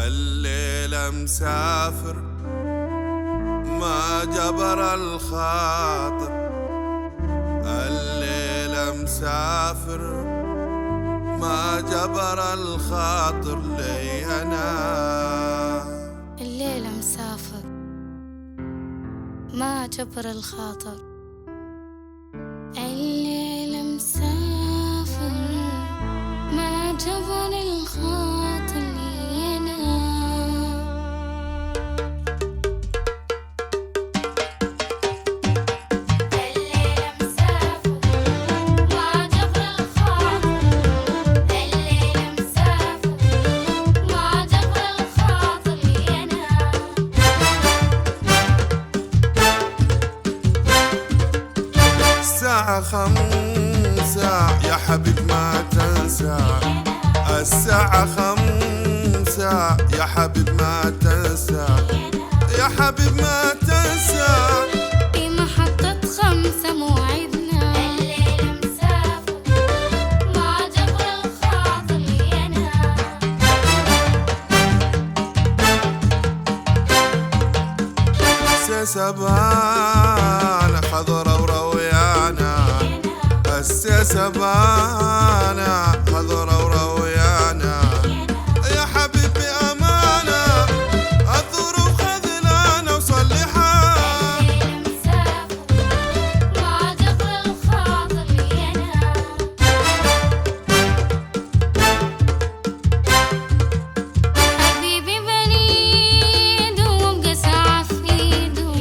الليلة مسافر ما جبر الخاطر، الليلة مسافر ما جبر الخاطر لي أنا. الليلة مسافر ما جبر الخاطر، الليلة مسافر ما جبر الخاطر لي أنا. الليلة مسافر ما جبر الخاطر، الليلة مسافر ما جبر الخاطر لي أنا. الساعة 5 يا حبيب ما تنسى، الساعة 5 يا حبيب ما تنسى، يا حبيب ما تنسى. في محطة 5 موعدنا، الليلة مسافر ما جبر الخاطر لي أنا. السيسبانة خضرة ورويانا، السيسبانة خضرة ورويانا، يا حبيبي أمانة الظروف خذلانة وصلحها. الليلة مسافر ما جبر الخاطر لي أنا. حبيبي بريد وابقى ساعة في ايده،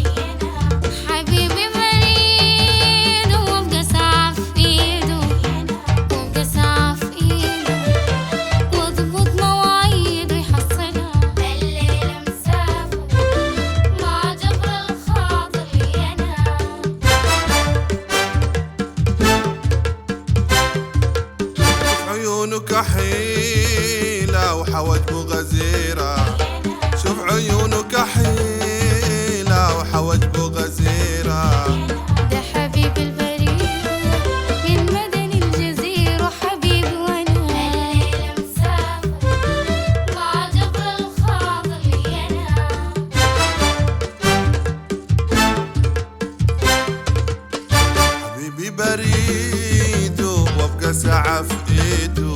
حبيبي بريد وابقى ساعة في ايده، وابقى ساعة في ايده واضبط مواعيد ويحصلها. الليلة مسافر ما جبر الخاطر لي أنا. عيونك حيلة وحواجبه غزيرة، شوف عيونك حيلة وحواجبه غزيرة. ده حبيب البريد من مدن الجزيرة وحبيبي وأنا. الليلة مسافر ما جبر الخاطر لي أنا. حبيبي بريده وابقى ساعة في ايده،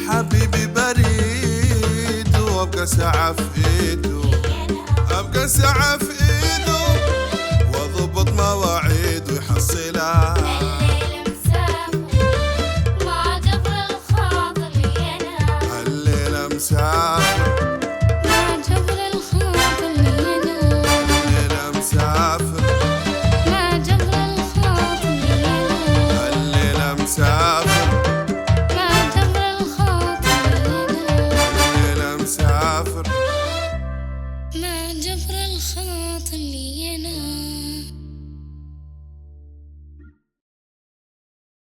حبيبي بريده وابقى ساعة في ايده، ابقى ساعة في ايده واضبط مواعيد ويحصلها. الليلة مسافر ما جبر الخاطر لي أنا. الليلة مسافر ما جبر الخاطر لي أنا. الليلة مسافر ما جبر الخاطر لي أنا. الليلة مسافر ما جبر الخاطر لي أنا. الليلة مسافر. ما جبر الخاطر لي أنا.